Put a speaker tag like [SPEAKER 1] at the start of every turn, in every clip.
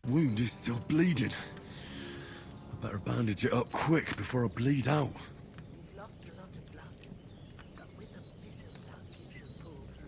[SPEAKER 1] Wound is still bleeding. I better bandage it up quick before I bleed out.
[SPEAKER 2] You've lost a lot of blood, but with a bit of luck you should pull through.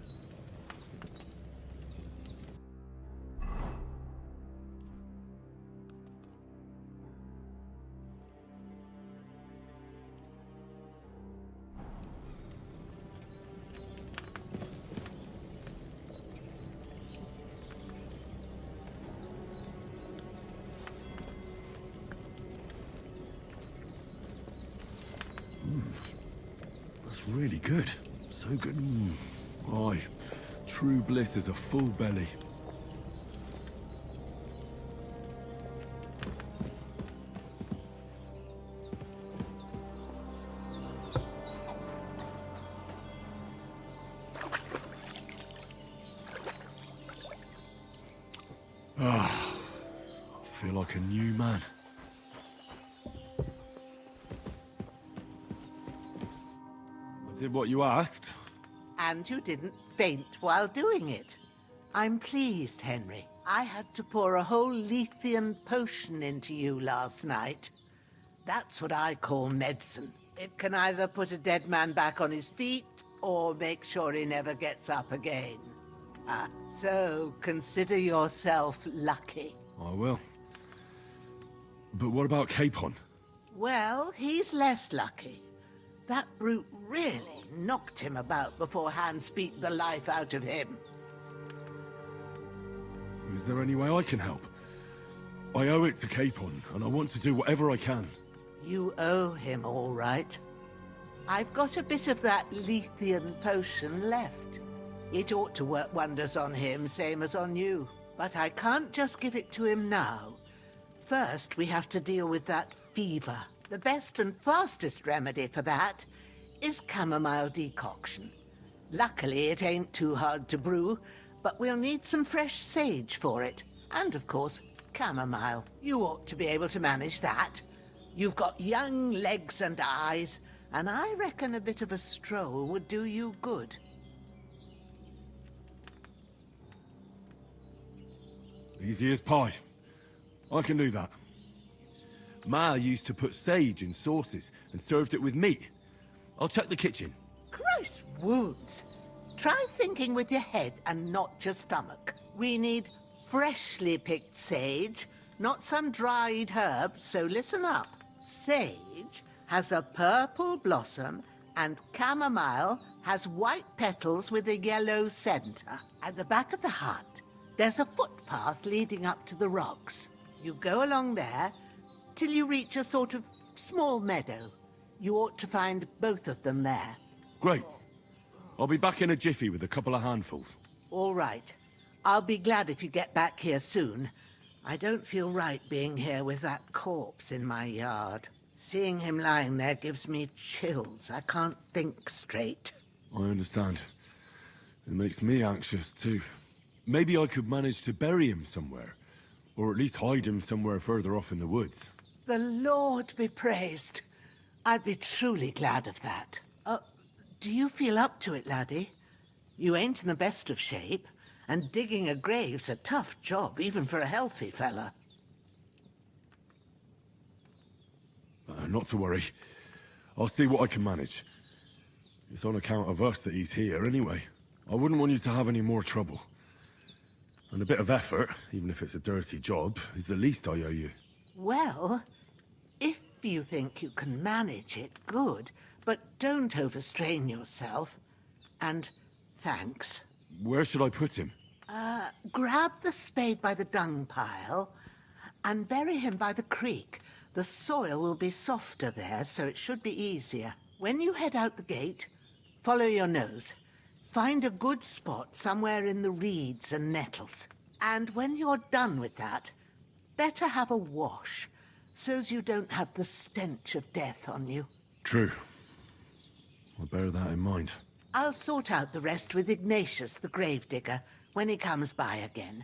[SPEAKER 1] That's really good. So good. Aye. True bliss is a full belly. I feel like a new man. I did what you asked.
[SPEAKER 2] And you didn't faint while doing it. I'm pleased, Henry. I had to pour a whole Lethean potion into you last night. That's what I call medicine. It can either put a dead man back on his feet, or make sure he never gets up again. So consider yourself lucky.
[SPEAKER 1] I will. But what about Capon?
[SPEAKER 2] Well, he's less lucky. That brute really knocked him about before Hans beat the life out of him.
[SPEAKER 1] Is there any way I can help? I owe it to Capon, and I want to do whatever I can.
[SPEAKER 2] You owe him, all right. I've got a bit of that Lethean potion left. It ought to work wonders on him, same as on you. But I can't just give it to him now. First, we have to deal with that fever. The best and fastest remedy for that is chamomile decoction. Luckily, it ain't too hard to brew, but we'll need some fresh sage for it. And, of course, chamomile. You ought to be able to manage that. You've got young legs and eyes, and I reckon a bit of a stroll would do you good.
[SPEAKER 1] Easy as pie. I can do that. Ma used to put sage in sauces and served it with meat. I'll check the kitchen.
[SPEAKER 2] Christ wounds! Try thinking with your head and not your stomach. We need freshly picked sage, not some dried herb, so listen up. Sage has a purple blossom, and chamomile has white petals with a yellow center. At the back of the hut, there's a footpath leading up to the rocks. You go along there till you reach a sort of small meadow. You ought to find both of them there.
[SPEAKER 1] Great. I'll be back in a jiffy with a couple of handfuls.
[SPEAKER 2] All right. I'll be glad if you get back here soon. I don't feel right being here with that corpse in my yard. Seeing him lying there gives me chills. I can't think straight.
[SPEAKER 1] I understand. It makes me anxious too. Maybe I could manage to bury him somewhere. Or at least hide him somewhere further off in the woods.
[SPEAKER 2] The Lord be praised. I'd be truly glad of that. Do you feel up to it, laddie? You ain't in the best of shape, and digging a grave's a tough job, even for a healthy fella.
[SPEAKER 1] Not to worry. I'll see what I can manage. It's on account of us that he's here anyway. I wouldn't want you to have any more trouble. And a bit of effort, even if it's a dirty job, is the least I owe you.
[SPEAKER 2] Well, if you think you can manage it, good. But don't overstrain yourself. And thanks.
[SPEAKER 1] Where should I put him?
[SPEAKER 2] Grab the spade by the dung pile and bury him by the creek. The soil will be softer there, so it should be easier. When you head out the gate, follow your nose. Find a good spot somewhere in the reeds and nettles. And when you're done with that, better have a wash, so's you don't have the stench of death on you.
[SPEAKER 1] True. I'll bear that in mind.
[SPEAKER 2] I'll sort out the rest with Ignatius, the gravedigger, when he comes by again,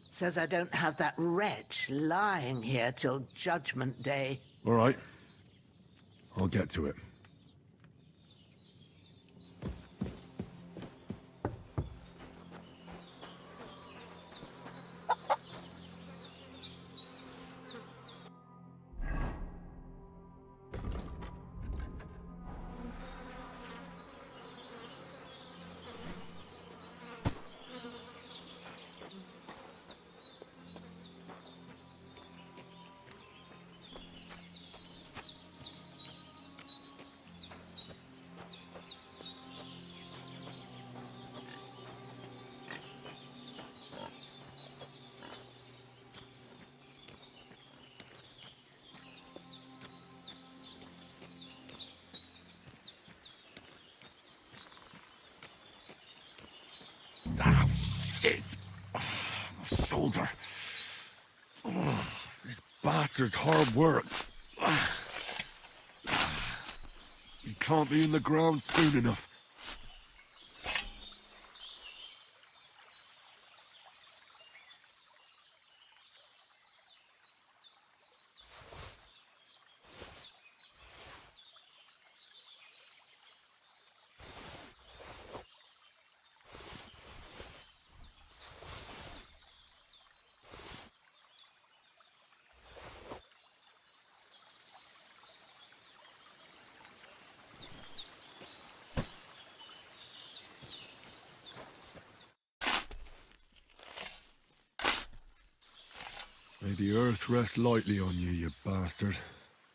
[SPEAKER 2] so's I don't have that wretch lying here till Judgment Day.
[SPEAKER 1] All right. I'll get to it. Shit! Oh, my shoulder. Oh, this bastard's hard work. He can't be in the ground soon enough. May the earth rest lightly on you, you bastard.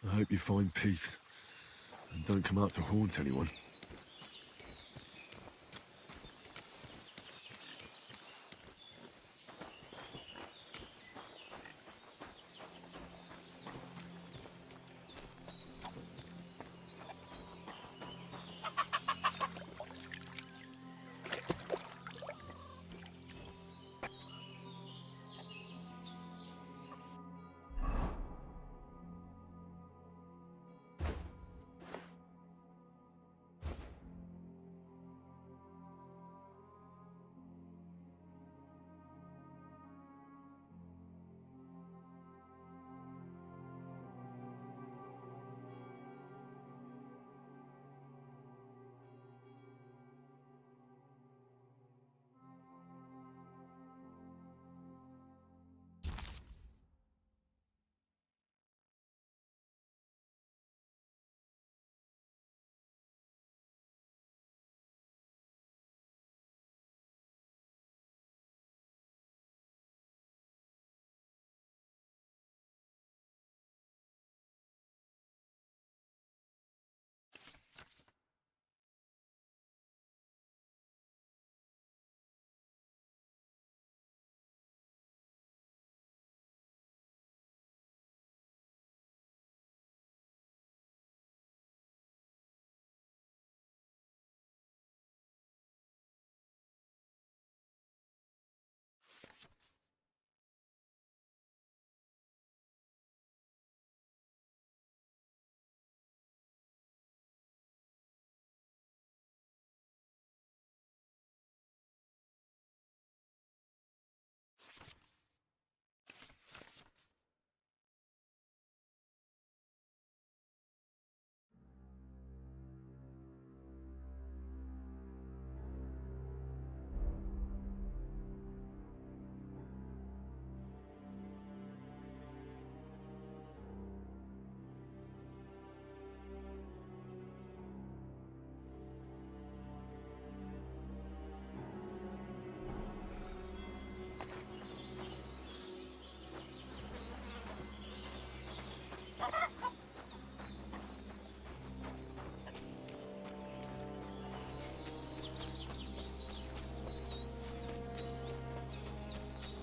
[SPEAKER 1] I hope you find peace. And don't come out to haunt anyone.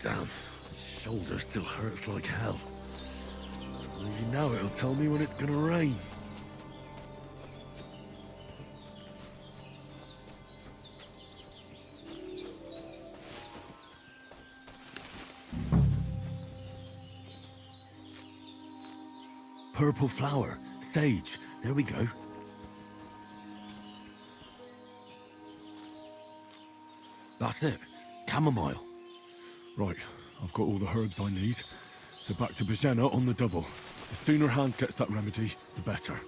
[SPEAKER 1] Damn, my shoulder still hurts like hell. Maybe now it'll tell me when it's gonna rain. Purple flower, sage, there we go. That's it, chamomile. Right, I've got all the herbs I need, so back to Bozhena on the double. The sooner Hans gets that remedy, the better.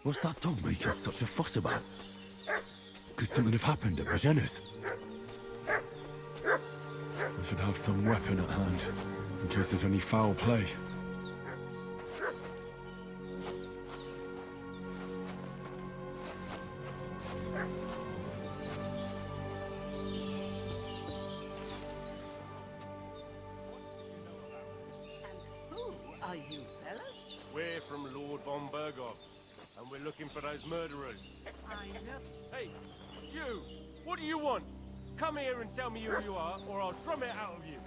[SPEAKER 1] What's that dog making such a fuss about? Could something have happened at Bozhena's? I should have some weapon at hand, in case there's any foul play.
[SPEAKER 2] Are you fellas?
[SPEAKER 3] We're from Lord von Berghoff, and we're looking for those murderers.
[SPEAKER 2] I know.
[SPEAKER 3] Hey, you! What do you want? Come here and tell me who you are, or I'll drum it out of you.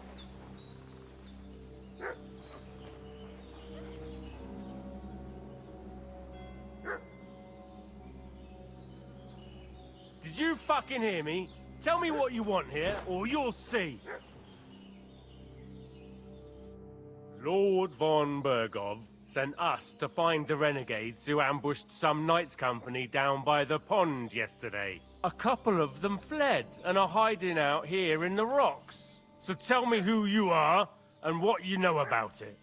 [SPEAKER 3] you fucking hear me? Tell me what you want here, or you'll see. Lord von Bergov sent us to find the renegades who ambushed some knights' company down by the pond yesterday. A couple of them fled and are hiding out here in the rocks. So tell me who you are and what you know about it.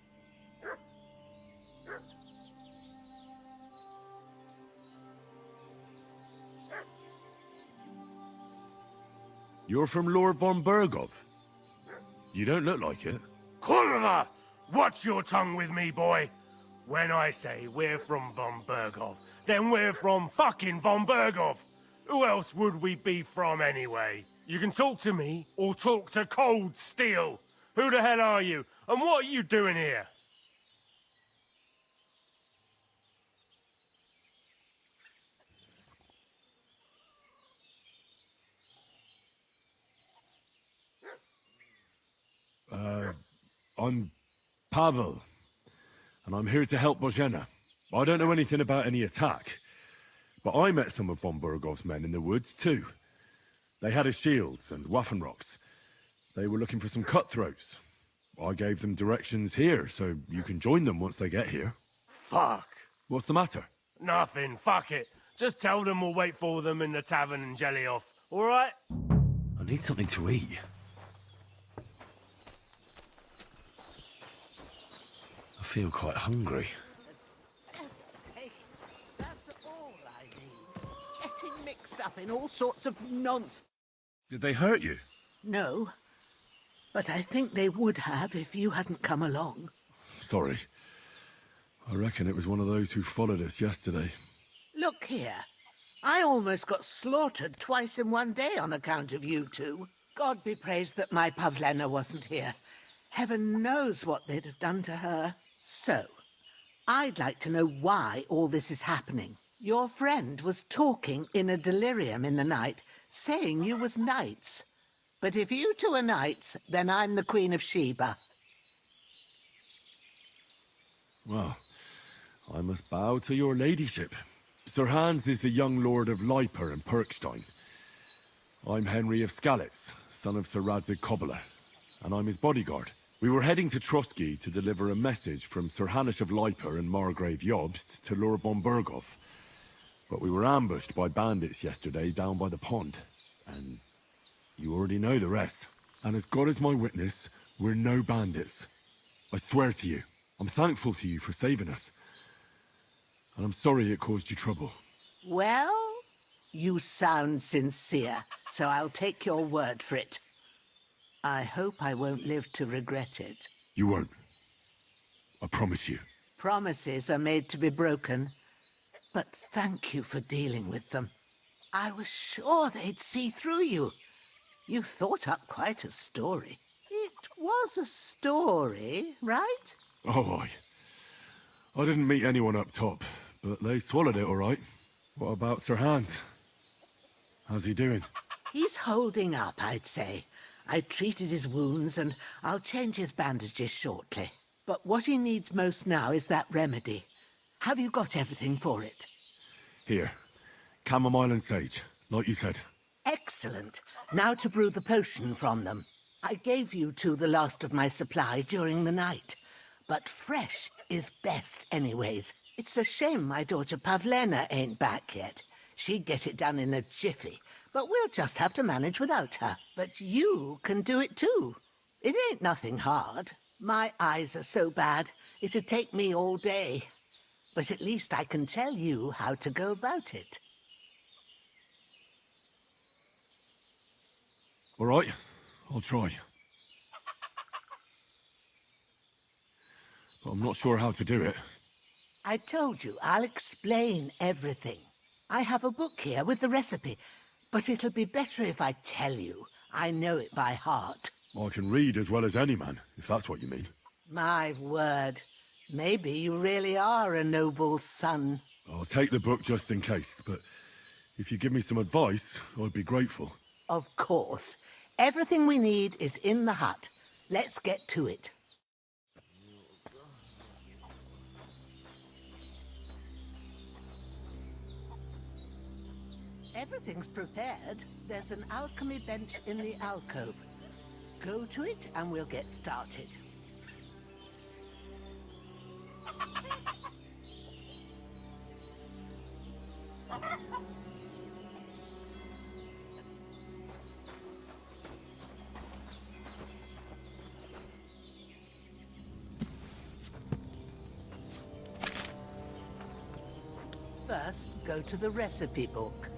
[SPEAKER 1] You're from Lord von Bergov? You don't look like it.
[SPEAKER 3] Kurva! Watch your tongue with me, boy. When I say we're from von Bergov, then we're from fucking von Bergov. Who else would we be from anyway? You can talk to me or talk to cold steel. Who the hell are you? And what are you doing here?
[SPEAKER 1] I'm Pavel, and I'm here to help Bozhena. I don't know anything about any attack, but I met some of von Bergov's men in the woods too. They had his shields and Waffenrocks. They were looking for some cutthroats. I gave them directions here, so you can join them once they get here.
[SPEAKER 3] Fuck.
[SPEAKER 1] What's the matter?
[SPEAKER 3] Nothing, fuck it. Just tell them we'll wait for them in the tavern and jelly off, alright?
[SPEAKER 1] I need something to eat. I feel quite hungry.
[SPEAKER 2] Take it. That's all I need. Getting mixed up in all sorts of nonsense.
[SPEAKER 1] Did they hurt you?
[SPEAKER 2] No, but I think they would have if you hadn't come along.
[SPEAKER 1] Sorry. I reckon it was one of those who followed us yesterday.
[SPEAKER 2] Look here. I almost got slaughtered twice in one day on account of you two. God be praised that my Pavlena wasn't here. Heaven knows what they'd have done to her. So, I'd like to know why all this is happening. Your friend was talking in a delirium in the night, saying you was knights. But if you two are knights, then I'm the Queen of Sheba.
[SPEAKER 1] Well, I must bow to your ladyship. Sir Hans is the young lord of Leiper and Perkstein. I'm Henry of Skalitz, son of Sir Radzig Kobyla, and I'm his bodyguard. We were heading to Trotsky to deliver a message from Sir Hanish of Leiper and Margrave Jobst to Lord von Bergov. But we were ambushed by bandits yesterday down by the pond, and you already know the rest. And as God is my witness, we're no bandits. I swear to you, I'm thankful to you for saving us. And I'm sorry it caused you trouble.
[SPEAKER 2] Well, you sound sincere, so I'll take your word for it. I hope I won't live to regret it.
[SPEAKER 1] You won't. I promise you.
[SPEAKER 2] Promises are made to be broken, but thank you for dealing with them. I was sure they'd see through you. You thought up quite a story. It was a story, right?
[SPEAKER 1] Oh, I didn't meet anyone up top, but they swallowed it all right. What about Sir Hans? How's he doing?
[SPEAKER 2] He's holding up, I'd say. I treated his wounds, and I'll change his bandages shortly. But what he needs most now is that remedy. Have you got everything for it?
[SPEAKER 1] Here. Chamomile and sage, like you said.
[SPEAKER 2] Excellent. Now to brew the potion from them. I gave you two the last of my supply during the night. But fresh is best anyways. It's a shame my daughter Pavlena ain't back yet. She'd get it done in a jiffy. But we'll just have to manage without her. But you can do it too. It ain't nothing hard. My eyes are so bad, it'd take me all day. But at least I can tell you how to go about it.
[SPEAKER 1] All right, I'll try. But I'm not sure how to do it.
[SPEAKER 2] I told you, I'll explain everything. I have a book here with the recipe, but it'll be better if I tell you. I know it by heart.
[SPEAKER 1] I can read as well as any man, if that's what you mean.
[SPEAKER 2] My word. Maybe you really are a noble son.
[SPEAKER 1] I'll take the book just in case, but if you give me some advice, I'd be grateful.
[SPEAKER 2] Of course. Everything we need is in the hut. Let's get to it. Everything's prepared. There's an alchemy bench in the alcove. Go to it and we'll get started. First, go to the recipe book.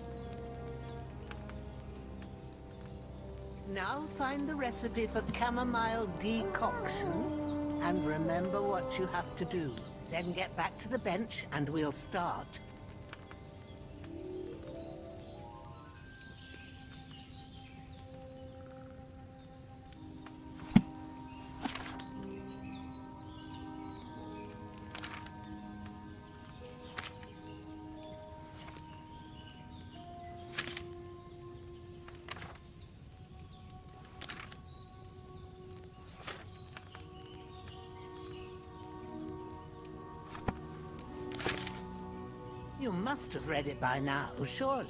[SPEAKER 2] Now find the recipe for chamomile decoction and remember what you have to do. Then get back to the bench and we'll start. You must have read it by now, surely.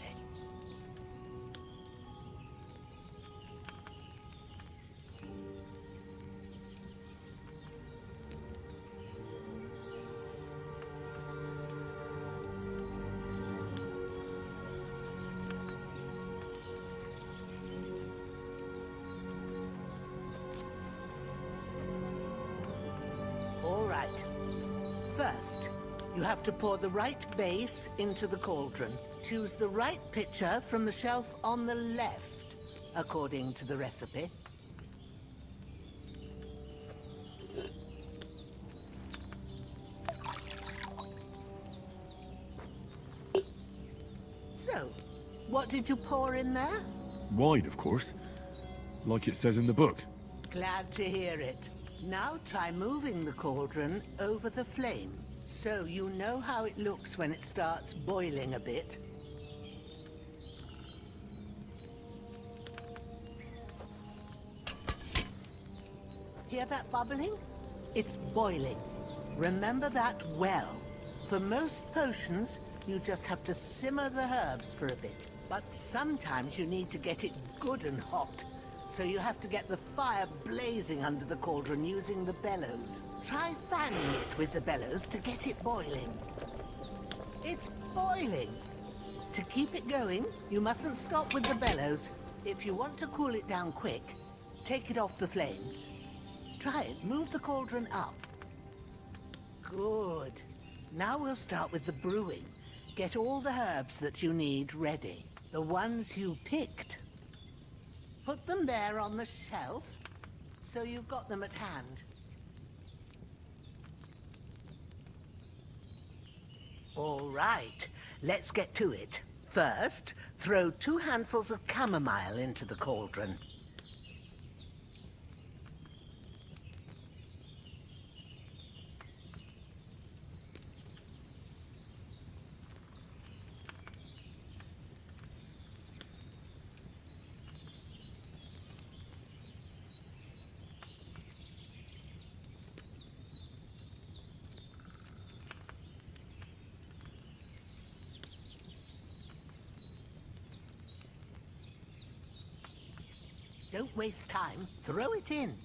[SPEAKER 2] All right. First, you have to pour the right base into the cauldron. Choose the right pitcher from the shelf on the left, according to the recipe. So, what did you pour in there?
[SPEAKER 1] Wine, of course. Like it says in the book.
[SPEAKER 2] Glad to hear it. Now try moving the cauldron over the flame, so you know how it looks when it starts boiling a bit. Hear that bubbling? It's boiling. Remember that well. For most potions, you just have to simmer the herbs for a bit. But sometimes you need to get it good and hot. So you have to get the fire blazing under the cauldron using the bellows. Try fanning it with the bellows to get it boiling. It's boiling! To keep it going, you mustn't stop with the bellows. If you want to cool it down quick, take it off the flames. Try it. Move the cauldron up. Good. Now we'll start with the brewing. Get all the herbs that you need ready. The ones you picked. Put them there on the shelf, so you've got them at hand. All right, let's get to it. First, throw 2 handfuls of chamomile into the cauldron. Don't waste time. Throw it in.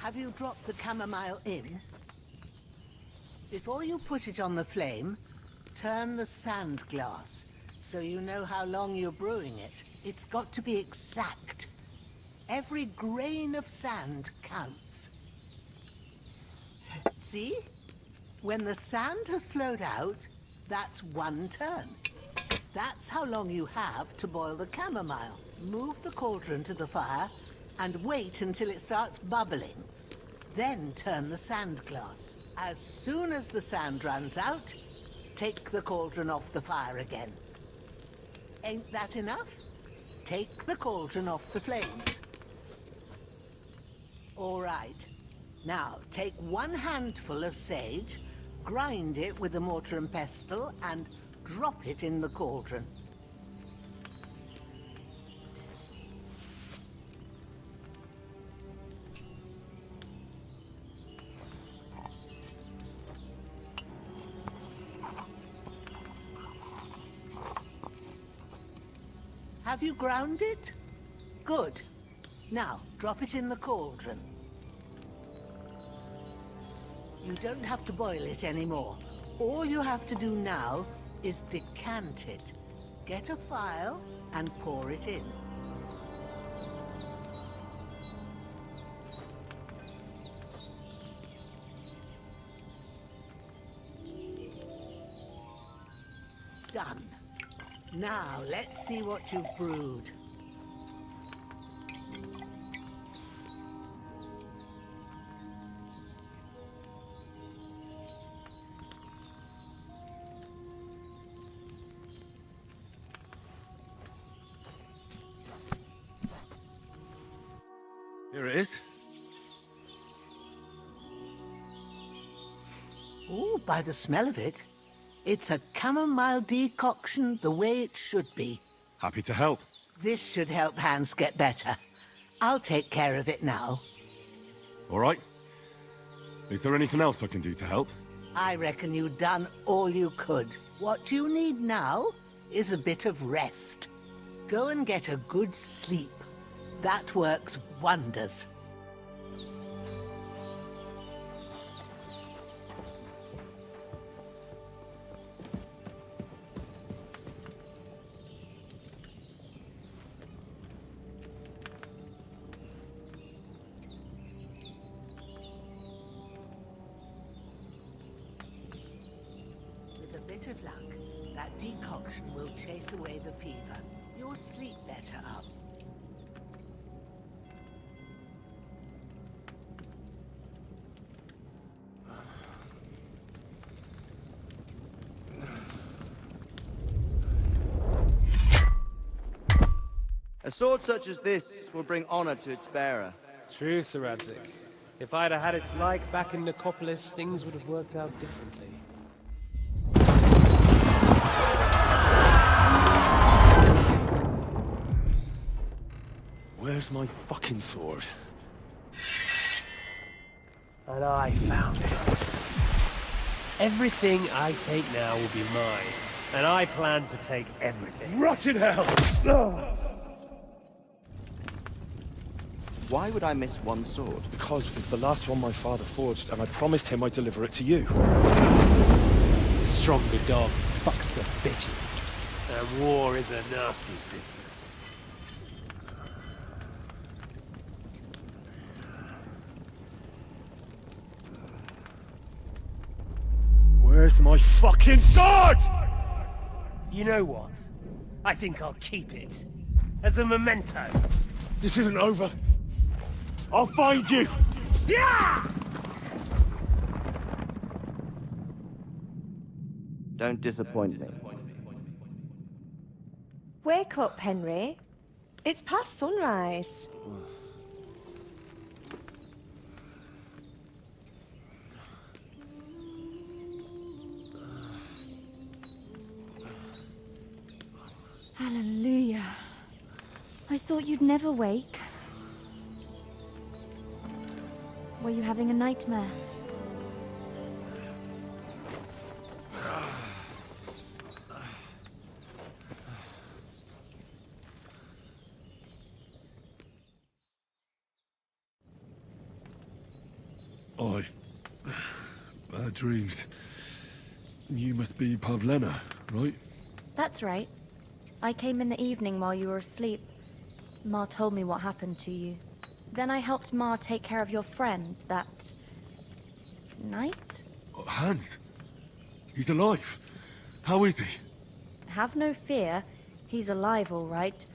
[SPEAKER 2] Have you dropped the chamomile in? Before you put it on the flame, turn the sand glass so you know how long you're brewing it. It's got to be exact. Every grain of sand counts. See? When the sand has flowed out, that's 1 turn. That's how long you have to boil the chamomile. Move the cauldron to the fire and wait until it starts bubbling. Then turn the sand glass. As soon as the sand runs out, take the cauldron off the fire again. Ain't that enough? Take the cauldron off the flames. All right. Now, take 1 handful of sage, grind it with a mortar and pestle, and drop it in the cauldron. Have you ground it? Good. Now, drop it in the cauldron. You don't have to boil it anymore. All you have to do now is decant it. Get a phial and pour it in. Done. Now, let's see what you've brewed.
[SPEAKER 1] Here it is.
[SPEAKER 2] Ooh, by the smell of it, it's a chamomile decoction the way it should be.
[SPEAKER 1] Happy to help.
[SPEAKER 2] This should help Hans get better. I'll take care of it now.
[SPEAKER 1] All right. Is there anything else I can do to help?
[SPEAKER 2] I reckon you've done all you could. What you need now is a bit of rest. Go and get a good sleep. That works wonders. With a bit of luck, that decoction will chase away the fever. You'll sleep better up.
[SPEAKER 4] A sword such as this will bring honor to its bearer.
[SPEAKER 5] True, Sir Radzik. If I'd have had its like back in Nicopolis, things would have worked out differently.
[SPEAKER 1] Where's my fucking sword?
[SPEAKER 5] And I found it. Everything I take now will be mine, and I plan to take everything.
[SPEAKER 1] Rotted hell!
[SPEAKER 4] Why would I miss one sword?
[SPEAKER 1] Because it's the last one my father forged, and I promised him I'd deliver it to you.
[SPEAKER 5] Stronger dog fucks the bitches, and war is a nasty business.
[SPEAKER 1] Where's my fucking sword?
[SPEAKER 5] You know what? I think I'll keep it. As a memento.
[SPEAKER 1] This isn't over. I'll find you!
[SPEAKER 5] Yeah!
[SPEAKER 4] Don't disappoint me.
[SPEAKER 6] Wake up, Henry. It's past sunrise.
[SPEAKER 7] Hallelujah. I thought you'd never wake. Were you having a nightmare?
[SPEAKER 1] I... Bad dreams. You must be Pavlena, right?
[SPEAKER 7] That's right. I came in the evening while you were asleep. Ma told me what happened to you. Then I helped Ma take care of your friend that... night?
[SPEAKER 1] Hans? He's alive. How is he?
[SPEAKER 7] Have no fear. He's alive, all right.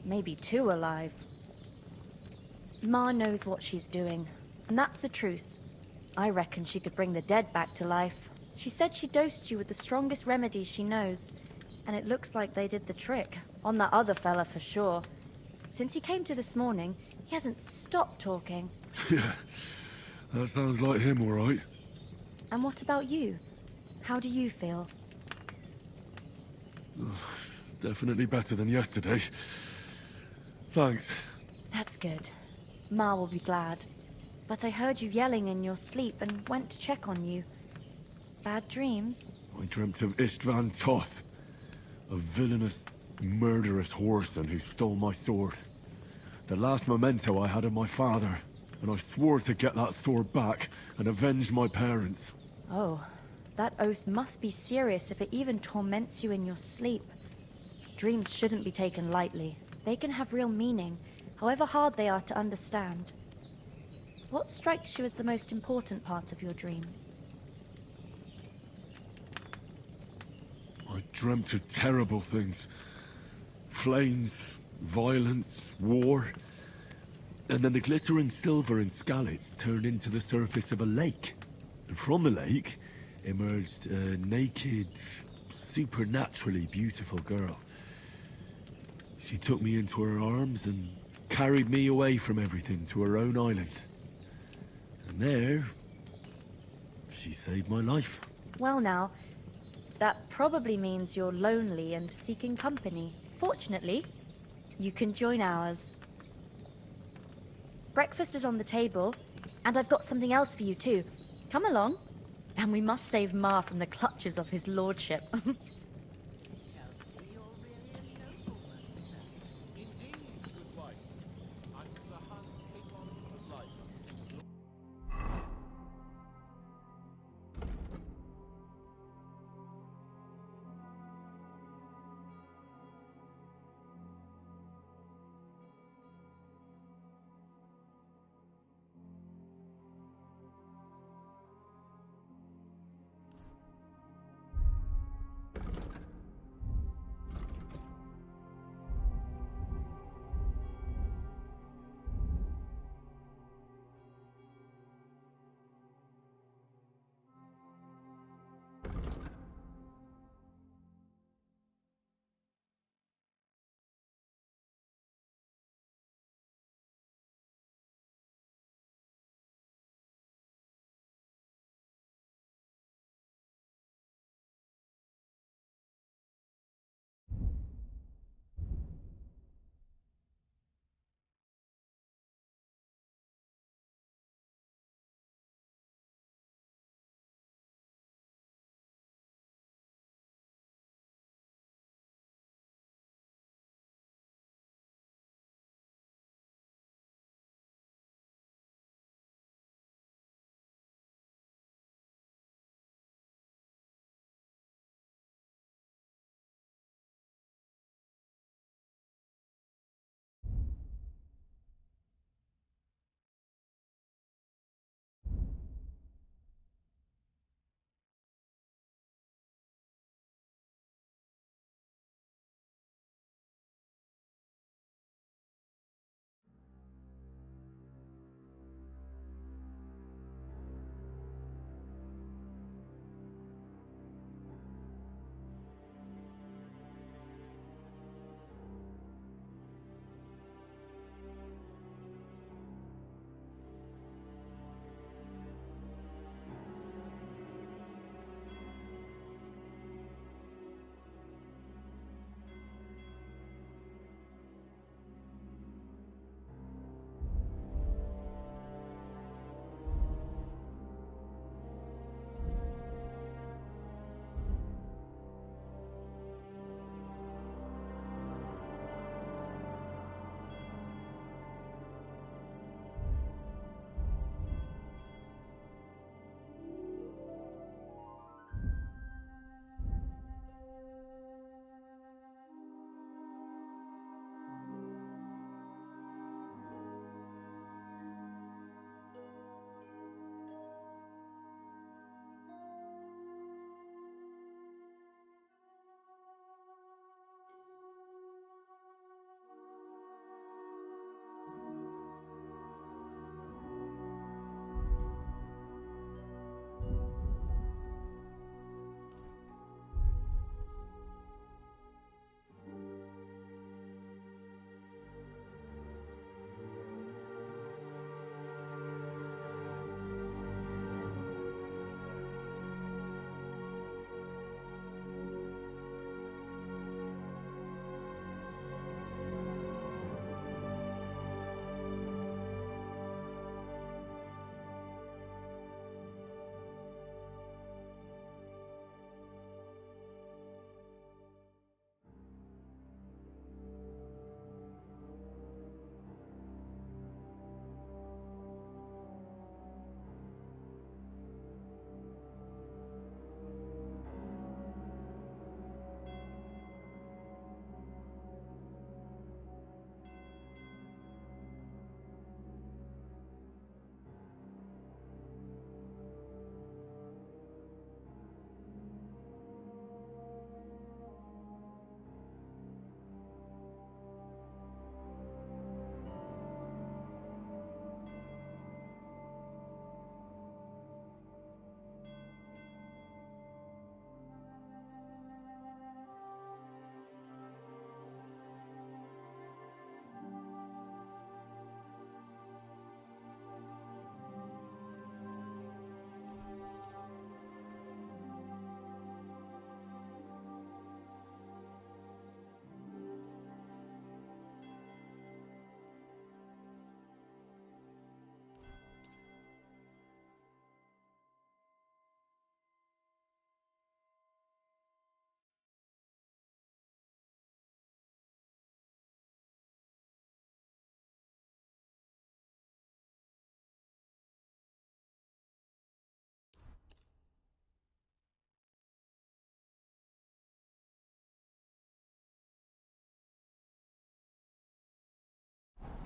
[SPEAKER 7] Maybe too alive. Ma knows what she's doing, and that's the truth. I reckon she could bring the dead back to life. She said she dosed you with the strongest remedies she knows, and it looks like they did the trick. On that other fella for sure. Since he came to this morning, he hasn't stopped talking.
[SPEAKER 1] Yeah, that sounds like him, all right.
[SPEAKER 7] And what about you? How do you feel?
[SPEAKER 1] Definitely better than yesterday. Thanks.
[SPEAKER 7] That's good. Ma will be glad. But I heard you yelling in your sleep and went to check on you. Bad dreams?
[SPEAKER 1] I dreamt of Istvan Toth, a villainous, murderous whoreson who stole my sword. The last memento I had of my father, and I swore to get that sword back and avenge my parents.
[SPEAKER 7] Oh, that oath must be serious if it even torments you in your sleep. Dreams shouldn't be taken lightly. They can have real meaning, however hard they are to understand. What strikes you as the most important part of your dream?
[SPEAKER 1] I dreamt of terrible things. Flames, violence, war. And then the glittering silver and scallops turned into the surface of a lake. And from the lake emerged a naked, supernaturally beautiful girl. She took me into her arms and carried me away from everything to her own island. And there, she saved my life.
[SPEAKER 7] Well now, that probably means you're lonely and seeking company. Fortunately, you can join ours. Breakfast is on the table, and I've got something else for you too. Come along, and we must save Ma from the clutches of his lordship.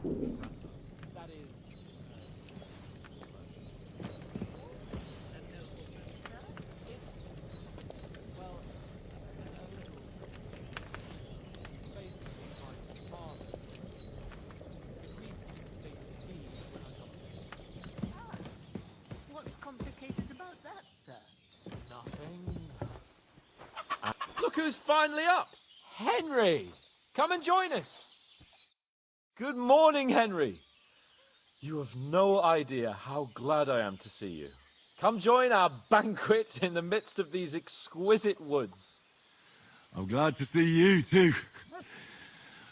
[SPEAKER 2] What's complicated about that, sir?
[SPEAKER 8] Look who's finally up! Henry! Come and join us! Good morning, Henry! You have no idea how glad I am to see you. Come join our banquet in the midst of these exquisite woods.
[SPEAKER 1] I'm glad to see you, too.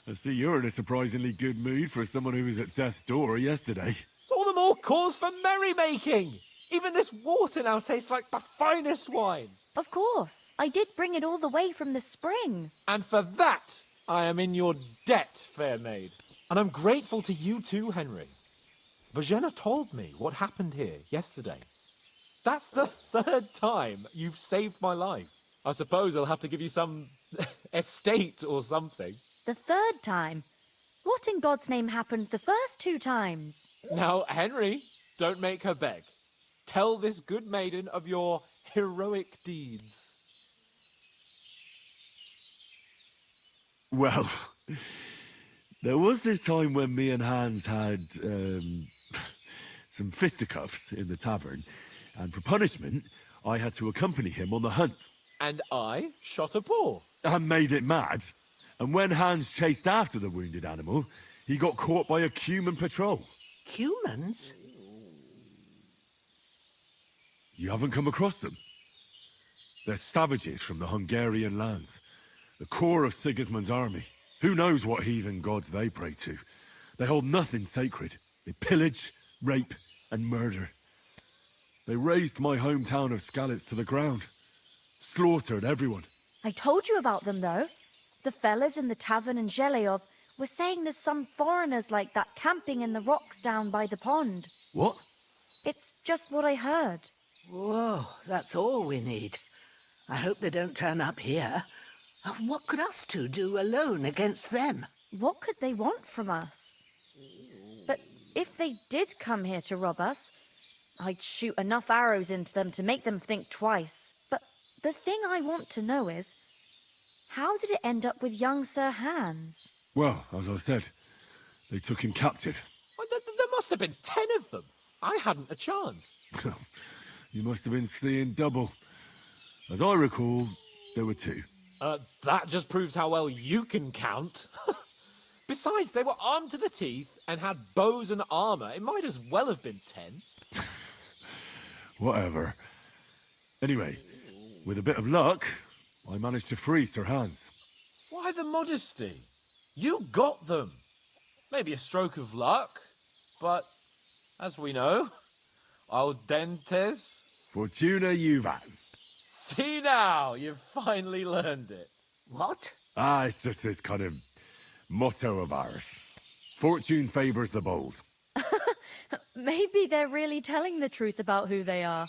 [SPEAKER 1] I see you're in a surprisingly good mood for someone who was at death's door yesterday.
[SPEAKER 8] It's all the more cause for merrymaking! Even this water now tastes like the finest wine.
[SPEAKER 7] Of course. I did bring it all the way from the spring.
[SPEAKER 8] And for that, I am in your debt, fair maid. And I'm grateful to you too, Henry. Bozhena told me what happened here yesterday. That's the third time you've saved my life. I suppose I'll have to give you some estate or something.
[SPEAKER 7] The third time? What in God's name happened the first 2 times?
[SPEAKER 8] Now, Henry, don't make her beg. Tell this good maiden of your heroic deeds.
[SPEAKER 1] Well, there was this time when me and Hans had some fisticuffs in the tavern, and for punishment, I had to accompany him on the hunt.
[SPEAKER 8] And I shot a boar.
[SPEAKER 1] And made it mad. And when Hans chased after the wounded animal, he got caught by a Cuman patrol.
[SPEAKER 2] Humans?
[SPEAKER 1] You haven't come across them? They're savages from the Hungarian lands. The core of Sigismund's army. Who knows what heathen gods they pray to? They hold nothing sacred. They pillage, rape, and murder. They razed my hometown of Skalitz to the ground. Slaughtered everyone.
[SPEAKER 7] I told you about them, though. The fellas in the tavern in Zheleyov were saying there's some foreigners like that camping in the rocks down by the pond.
[SPEAKER 1] What?
[SPEAKER 7] It's just what I heard.
[SPEAKER 2] Whoa, that's all we need. I hope they don't turn up here. What could us two do alone against them?
[SPEAKER 7] What could they want from us? But if they did come here to rob us, I'd shoot enough arrows into them to make them think twice. But the thing I want to know is, how did it end up with young Sir Hans?
[SPEAKER 1] Well, as I said, they took him captive.
[SPEAKER 8] Well, there must have been 10 of them. I hadn't a chance.
[SPEAKER 1] You must have been seeing double. As I recall, there were 2.
[SPEAKER 8] That just proves how well you can count. Besides, they were armed to the teeth and had bows and armor. It might as well have been 10.
[SPEAKER 1] Whatever. Anyway, with a bit of luck, I managed to free Sir Hans.
[SPEAKER 8] Why the modesty? You got them. Maybe a stroke of luck, but as we know, al dentes.
[SPEAKER 1] Fortuna juvat.
[SPEAKER 8] See now, you've finally learned it.
[SPEAKER 2] What?
[SPEAKER 1] It's just this kind of motto of ours. Fortune favors the bold.
[SPEAKER 7] Maybe they're really telling the truth about who they are.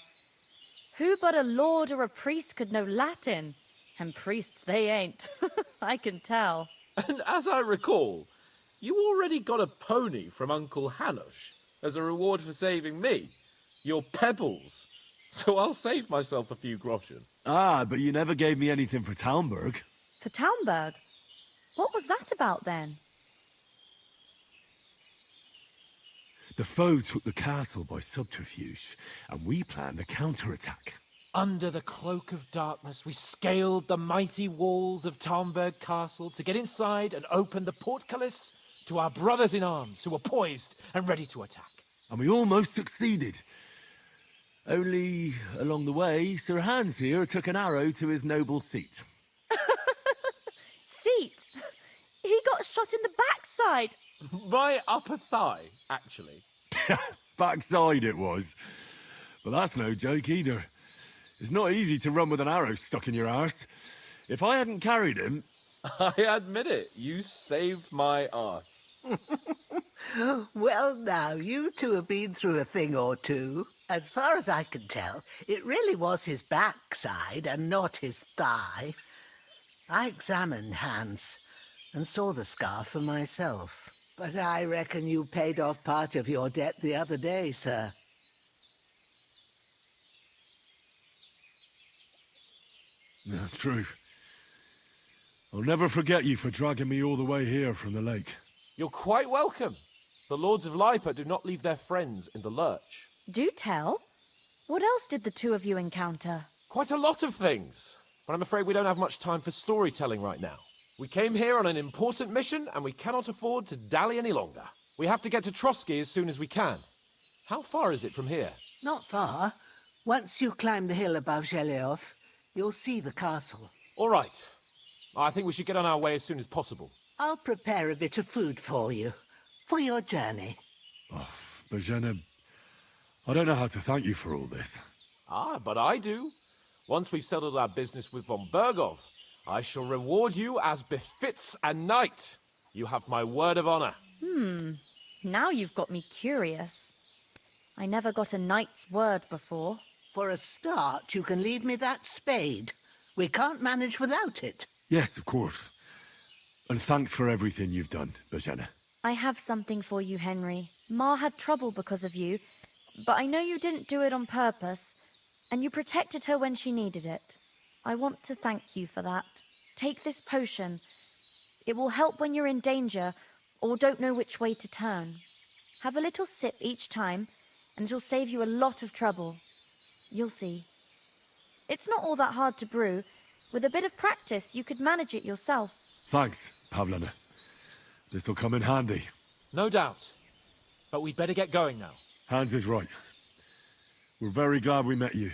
[SPEAKER 7] Who but a lord or a priest could know Latin? And priests they ain't. I can tell.
[SPEAKER 8] And as I recall, you already got a pony from Uncle Halosh as a reward for saving me. Your pebbles. So I'll save myself a few groschen.
[SPEAKER 1] But you never gave me anything for Talmberg.
[SPEAKER 7] For Talmberg? What was that about then?
[SPEAKER 1] The foe took the castle by subterfuge, and we planned a counterattack.
[SPEAKER 8] Under the cloak of darkness, we scaled the mighty walls of Talmberg Castle to get inside and open the portcullis to our brothers in arms who were poised and ready to attack.
[SPEAKER 1] And we almost succeeded. Only, along the way, Sir Hans here took an arrow to his noble seat.
[SPEAKER 7] Seat? He got shot in the backside.
[SPEAKER 8] My upper thigh, actually.
[SPEAKER 1] Backside it was. But that's no joke either. It's not easy to run with an arrow stuck in your arse. If I hadn't carried him...
[SPEAKER 8] I admit it, you saved my arse.
[SPEAKER 2] Well, now, you two have been through a thing or two. As far as I can tell, it really was his backside and not his thigh. I examined Hans and saw the scar for myself. But I reckon you paid off part of your debt the other day, sir.
[SPEAKER 1] Yeah, true. I'll never forget you for dragging me all the way here from the lake.
[SPEAKER 8] You're quite welcome. The Lords of Lipa do not leave their friends in the lurch.
[SPEAKER 7] Do tell. What else did the two of you encounter?
[SPEAKER 8] Quite a lot of things. But I'm afraid we don't have much time for storytelling right now. We came here on an important mission, and we cannot afford to dally any longer. We have to get to Trotsky as soon as we can. How far is it from here?
[SPEAKER 2] Not far. Once you climb the hill above Zheleov, you'll see the castle.
[SPEAKER 8] All right. I think we should get on our way as soon as possible.
[SPEAKER 2] I'll prepare a bit of food for you, for your journey.
[SPEAKER 1] Oh, Bozhena, I don't know how to thank you for all this.
[SPEAKER 8] Ah, but I do. Once we've settled our business with von Bergov, I shall reward you as befits a knight. You have my word of honor.
[SPEAKER 7] Now you've got me curious. I never got a knight's word before.
[SPEAKER 2] For a start, you can leave me that spade. We can't manage without it.
[SPEAKER 1] Yes, of course. And thanks for everything you've done, Bozhena.
[SPEAKER 7] I have something for you, Henry. Ma had trouble because of you, but I know you didn't do it on purpose, and you protected her when she needed it. I want to thank you for that. Take this potion. It will help when you're in danger or don't know which way to turn. Have a little sip each time, and it'll save you a lot of trouble. You'll see. It's not all that hard to brew. With a bit of practice, you could manage it yourself.
[SPEAKER 1] Thanks, Pavlana. This'll come in handy.
[SPEAKER 8] No doubt. But we'd better get going now.
[SPEAKER 1] Hans is right. We're very glad we met you.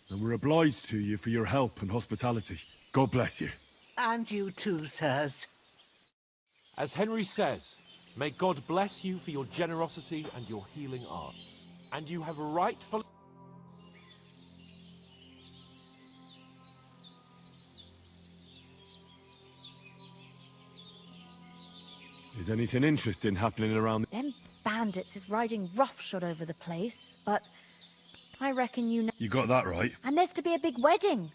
[SPEAKER 1] And we're obliged to you for your help and hospitality. God bless you.
[SPEAKER 2] And you too, sirs.
[SPEAKER 8] As Henry says, may God bless you for your generosity and your healing arts. And you have rightfully...
[SPEAKER 1] Is anything interesting happening around...
[SPEAKER 7] Them bandits is riding roughshod over the place, but I reckon you know...
[SPEAKER 1] You got that right.
[SPEAKER 7] And there's to be a big wedding.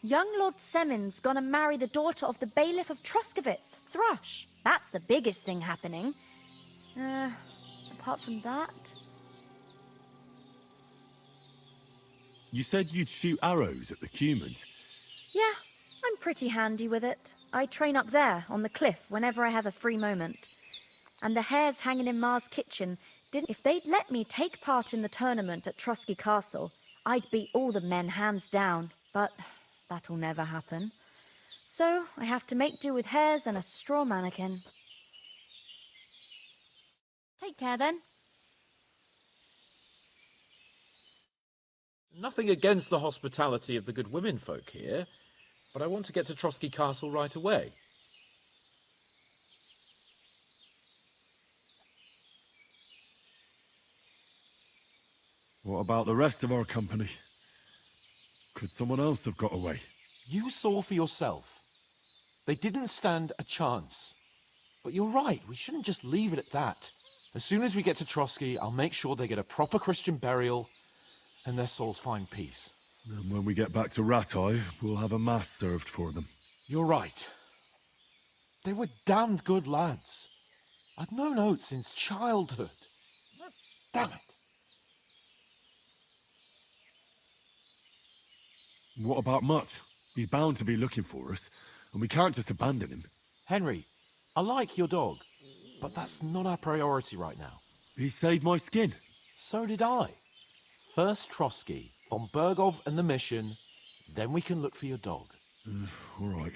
[SPEAKER 7] Young Lord Semon's gonna marry the daughter of the bailiff of Troskovitz, Thrush. That's the biggest thing happening. Apart from that...
[SPEAKER 1] You said you'd shoot arrows at the Cumans.
[SPEAKER 7] Yeah, I'm pretty handy with it. I train up there, on the cliff, whenever I have a free moment. And the hares hanging in Ma's kitchen didn't... If they'd let me take part in the tournament at Trotsky Castle, I'd beat all the men hands down. But that'll never happen. So I have to make do with hares and a straw mannequin. Take care, then.
[SPEAKER 8] Nothing against the hospitality of the good women folk here, but I want to get to Trotsky Castle right away.
[SPEAKER 1] What about the rest of our company? Could someone else have got away?
[SPEAKER 8] You saw for yourself. They didn't stand a chance. But you're right, we shouldn't just leave it at that. As soon as we get to Trotsky, I'll make sure they get a proper Christian burial and their souls find peace.
[SPEAKER 1] And when we get back to Ratai, we'll have a mass served for them.
[SPEAKER 8] You're right. They were damned good lads. I'd known Oates since childhood. Damn it.
[SPEAKER 1] What about Mutt? He's bound to be looking for us, and we can't just abandon him.
[SPEAKER 8] Henry, I like your dog, but that's not our priority right now.
[SPEAKER 1] He saved my skin.
[SPEAKER 8] So did I. First Trotsky, von Bergov and the mission, then we can look for your dog.
[SPEAKER 1] All right.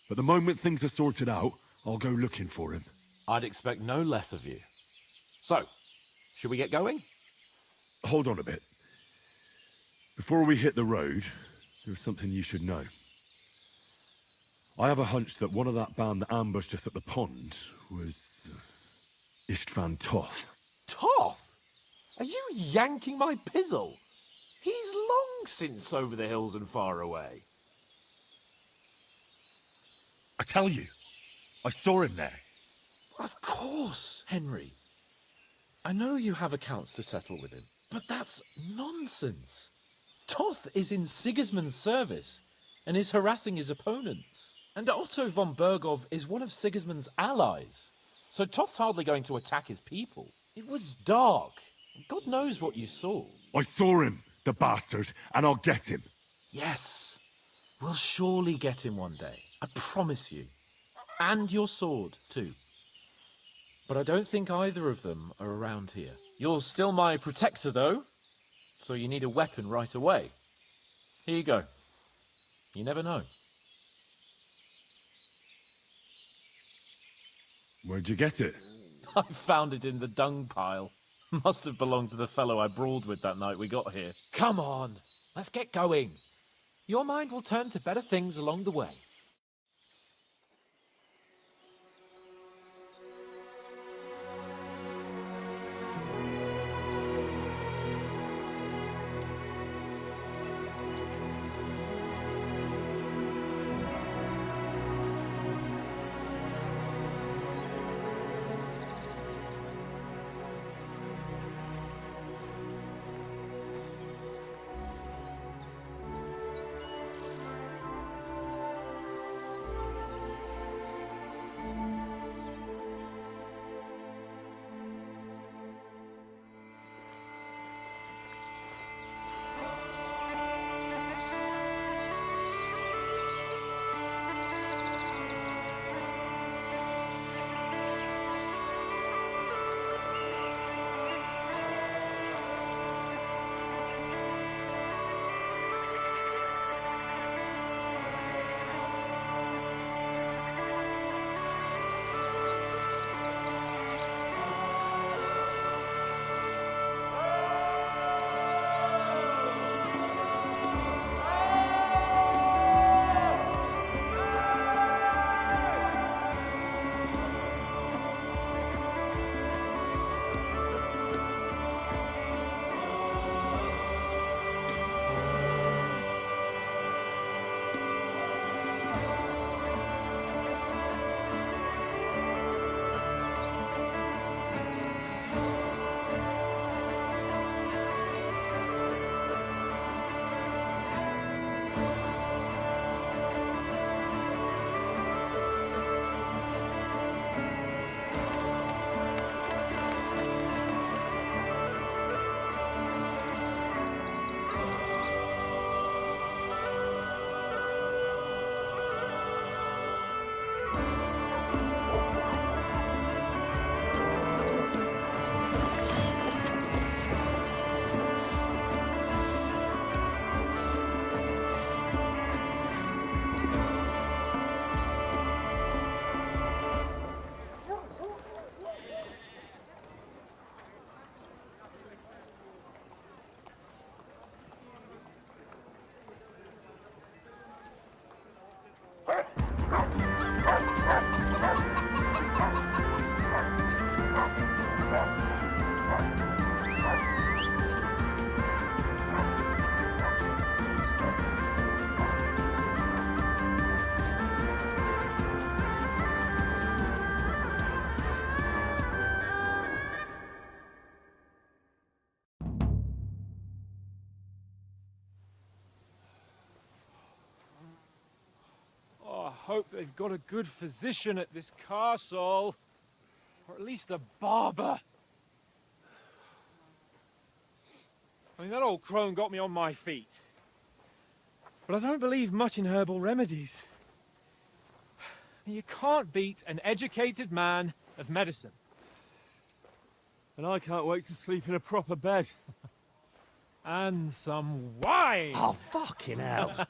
[SPEAKER 1] But the moment things are sorted out, I'll go looking for him.
[SPEAKER 8] I'd expect no less of you. So, should we get going?
[SPEAKER 1] Hold on a bit. Before we hit the road, there's something you should know. I have a hunch that one of that band that ambushed us at the pond was... Istvan Toth.
[SPEAKER 8] Toth? Are you yanking my pizzle? He's long since over the hills and far away.
[SPEAKER 1] I tell you, I saw him there.
[SPEAKER 8] Of course, Henry. I know you have accounts to settle with him, but that's nonsense. Toth is in Sigismund's service and is harassing his opponents. And Otto von Bergov is one of Sigismund's allies. so Toth's hardly going to attack his people. It was dark. God knows what you saw.
[SPEAKER 1] I saw him, the bastard, and I'll get him.
[SPEAKER 8] Yes, we'll surely get him one day. I promise you. And your sword, too. But I don't think either of them are around here. You're still my protector, though, so you need a weapon right away. Here you go. You never know.
[SPEAKER 1] Where'd you get it?
[SPEAKER 8] I found it in the dung pile. Must have belonged to the fellow I brawled with that night we got here. Come on, let's get going. Your mind will turn to better things along the way.
[SPEAKER 5] Hope they've got a good physician at this castle. Or at least a barber. I mean, that old crone got me on my feet. But I don't believe much in herbal remedies. You can't beat an educated man of medicine. And I can't wait to sleep in a proper bed. And some wine!
[SPEAKER 9] Oh, fucking hell.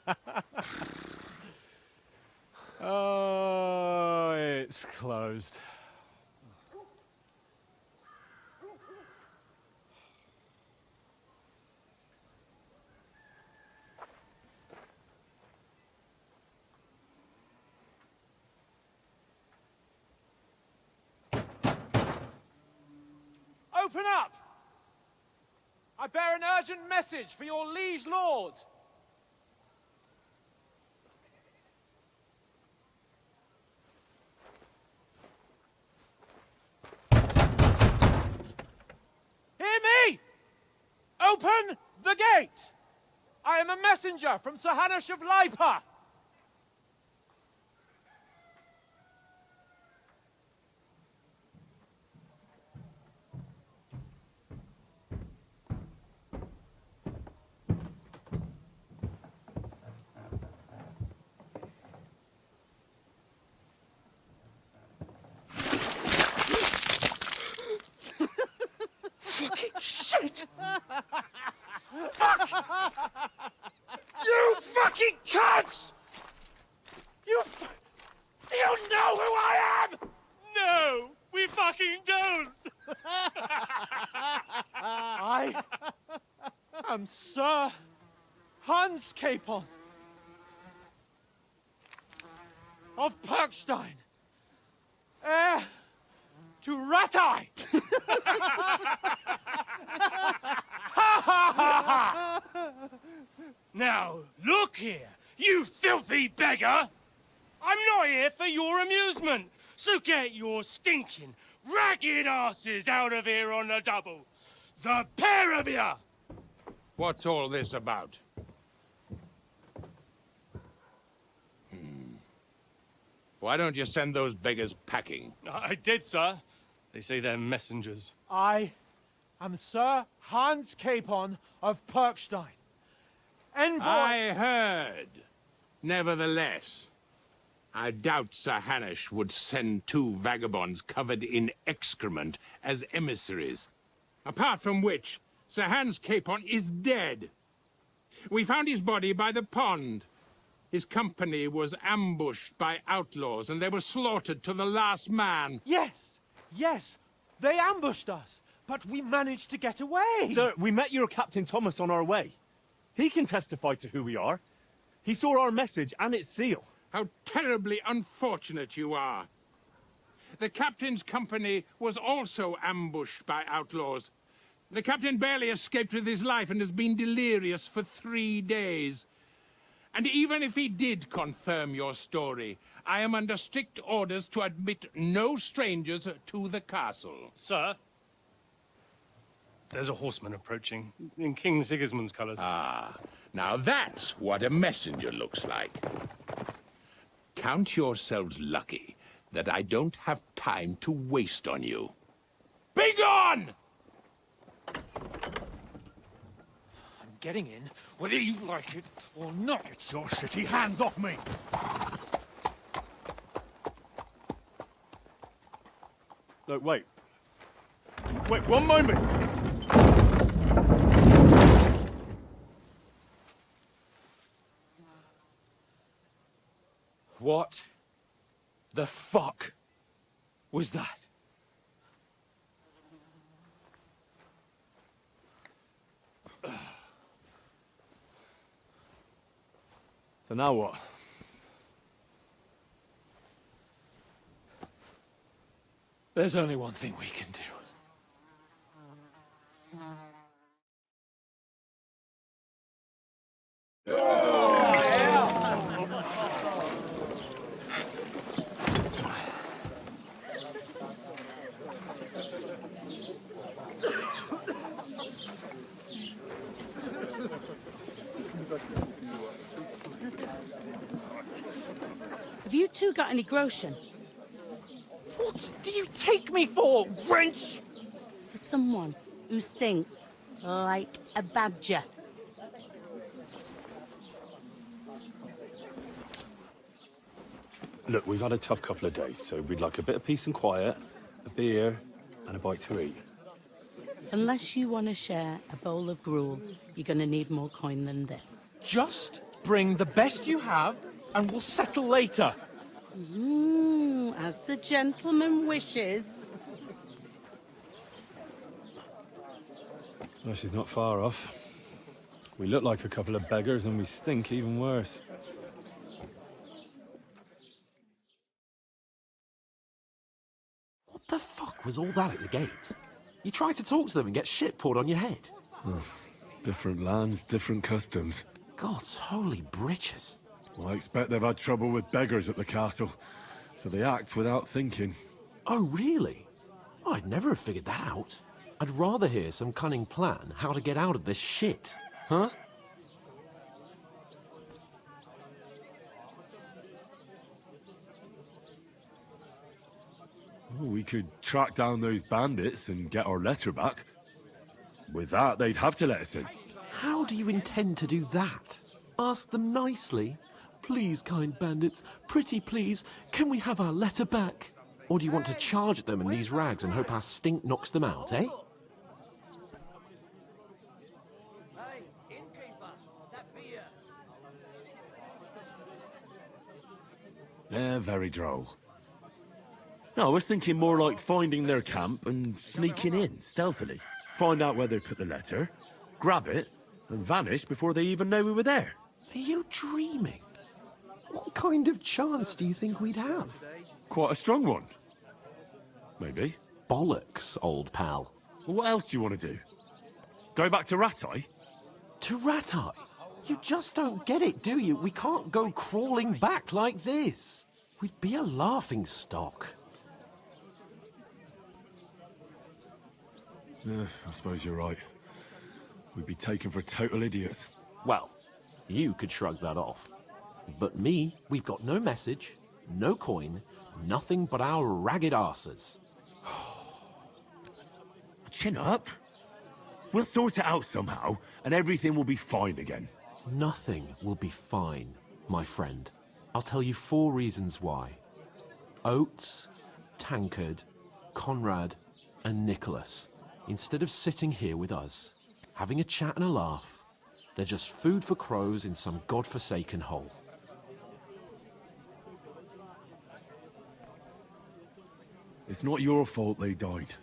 [SPEAKER 5] Oh, it's closed. Open up! I bear an urgent message for your liege lord. Hear me! Open the gate! I am a messenger from Sir Hanush of Lipa.
[SPEAKER 3] fucking shit! Fuck! You fucking cunts! Do you know who I am? No, we fucking don't!
[SPEAKER 5] I am Sir Hans Capon of Perkstein, heir to Ratai!
[SPEAKER 3] Now, look here, you filthy beggar! I'm not here for your amusement, so get your stinking, ragged asses out of here on the double. The pair of you!
[SPEAKER 9] What's all this about? Why don't you send those beggars packing?
[SPEAKER 3] I did, sir. They say they're messengers.
[SPEAKER 5] I am Sir Hans Capon of Perkstein, envoy...
[SPEAKER 9] I heard. Nevertheless, I doubt Sir Hanush would send 2 vagabonds covered in excrement as emissaries. Apart from which, Sir Hans Capon is dead. We found his body by the pond. His company was ambushed by outlaws, and they were slaughtered to the last man.
[SPEAKER 5] Yes, yes, they ambushed us, but we managed to get away.
[SPEAKER 10] Sir, we met your Captain Thomas on our way. He can testify to who we are. He saw our message and its seal.
[SPEAKER 9] How terribly unfortunate you are. The captain's company was also ambushed by outlaws. The captain barely escaped with his life and has been delirious for 3 days. And even if he did confirm your story, I am under strict orders to admit no strangers to the castle.
[SPEAKER 3] Sir, there's a horseman approaching, in King Sigismund's colours.
[SPEAKER 9] Ah, now that's what a messenger looks like. Count yourselves lucky that I don't have time to waste on you. Be gone!
[SPEAKER 5] I'm getting in, whether you like it or not.
[SPEAKER 10] Get your shitty hands off me! Look, wait. Wait, one moment!
[SPEAKER 5] What the fuck was that?
[SPEAKER 10] So now what?
[SPEAKER 5] There's only one thing we can do.
[SPEAKER 11] Have you two got any groschen?
[SPEAKER 10] What do you take me for, wench?
[SPEAKER 11] For someone who stinks like a badger.
[SPEAKER 10] Look, we've had a tough couple of days, so we'd like a bit of peace and quiet, a beer, and a bite to eat.
[SPEAKER 11] Unless you want to share a bowl of gruel, you're going to need more coin than this.
[SPEAKER 10] Just bring the best you have, and we'll settle later.
[SPEAKER 11] As the gentleman wishes.
[SPEAKER 1] Well, she's not far off. We look like a couple of beggars, and we stink even worse.
[SPEAKER 8] What the fuck was all that at the gate? You try to talk to them and get shit poured on your head.
[SPEAKER 1] Well, different lands, different customs.
[SPEAKER 8] God's holy britches.
[SPEAKER 1] Well, I expect they've had trouble with beggars at the castle, so they act without thinking.
[SPEAKER 8] Oh, really? I'd never have figured that out. I'd rather hear some cunning plan how to get out of this shit. Huh?
[SPEAKER 1] Well, we could track down those bandits and get our letter back. With that, they'd have to let us in.
[SPEAKER 8] How do you intend to do that? Ask them nicely. Please, kind bandits, pretty please, can we have our letter back? Or do you want to charge at them in these rags and hope our stink knocks them out, eh?
[SPEAKER 1] Very droll. No, I was thinking more like finding their camp and sneaking in, stealthily. Find out where they put the letter, grab it, and vanish before they even know we were there.
[SPEAKER 12] Are you dreaming? What kind of chance do you think we'd have?
[SPEAKER 1] Quite a strong one. Maybe.
[SPEAKER 12] Bollocks, old pal.
[SPEAKER 1] Well, what else do you want to do? Go back to Ratai?
[SPEAKER 12] To Ratai? You just don't get it, do you? We can't go crawling back like this. We'd be a laughing stock.
[SPEAKER 1] I suppose you're right. We'd be taken for total idiots.
[SPEAKER 12] Well, you could shrug that off. But me, we've got no message, no coin, nothing but our ragged arses.
[SPEAKER 1] Chin up. We'll sort it out somehow, and everything will be fine again.
[SPEAKER 12] Nothing will be fine, my friend. I'll tell you 4 reasons why. Oates, Tankard, Conrad, and Nicholas, instead of sitting here with us, having a chat and a laugh, they're just food for crows in some godforsaken hole.
[SPEAKER 1] It's not your fault they died.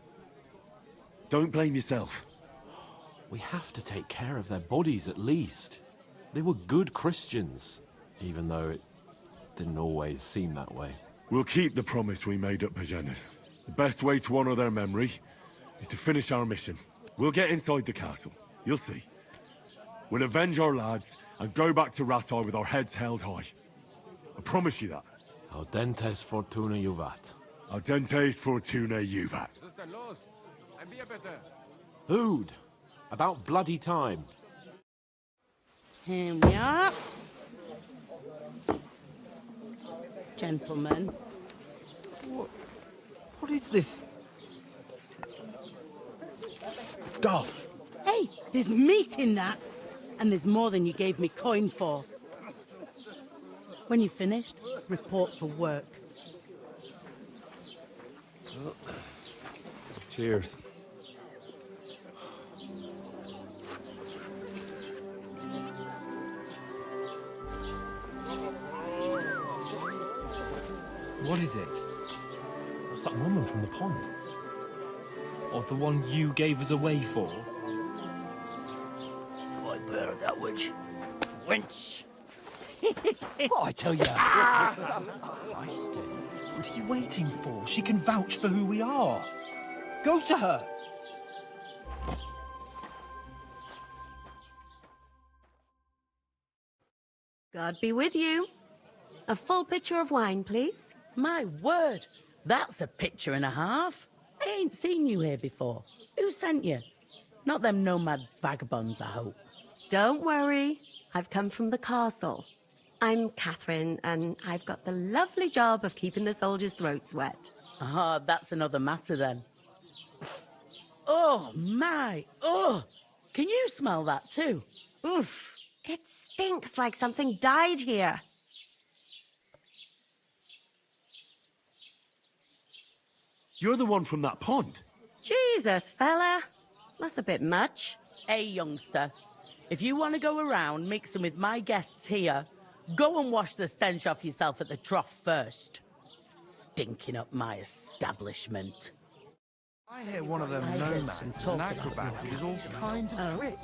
[SPEAKER 1] Don't blame yourself.
[SPEAKER 12] We have to take care of their bodies at least. They were good Christians, even though it didn't always seem that way.
[SPEAKER 1] We'll keep the promise we made at Bozhena's. The best way to honor their memory is to finish our mission. We'll get inside the castle. You'll see. We'll avenge our lads and go back to Ratai with our heads held high. I promise you that.
[SPEAKER 12] Audentes fortuna juvat.
[SPEAKER 1] Audentes fortuna juvat.
[SPEAKER 12] Food. About bloody time.
[SPEAKER 11] Here we are. Gentlemen.
[SPEAKER 12] What is this stuff?
[SPEAKER 11] Hey, there's meat in that. And there's more than you gave me coin for. When you're finished, report for work.
[SPEAKER 5] Cheers. What is it?
[SPEAKER 10] That's that woman from the pond.
[SPEAKER 5] Or the one you gave us away for?
[SPEAKER 13] I bear that witch. Wench!
[SPEAKER 5] What I tell you?
[SPEAKER 13] Christ.
[SPEAKER 5] What are you waiting for? She can vouch for who we are. Go to her.
[SPEAKER 14] God be with you. A full pitcher of wine, please.
[SPEAKER 11] My word, that's a picture and a half. I ain't seen you here before. Who sent you? Not them nomad vagabonds, I hope.
[SPEAKER 14] Don't worry. I've come from the castle. I'm Catherine, and I've got the lovely job of keeping the soldiers' throats wet.
[SPEAKER 11] Ah, that's another matter then. Oh, my. Oh, can you smell that too?
[SPEAKER 14] Oof. It stinks like something died here.
[SPEAKER 1] You're the one from that pond.
[SPEAKER 14] Jesus, fella. That's a bit much.
[SPEAKER 11] Hey, youngster. If you want to go around mixing with my guests here, go and wash the stench off yourself at the trough first. Stinking up my establishment.
[SPEAKER 15] I hear one of them nomads is an acrobat who does all kinds of tricks.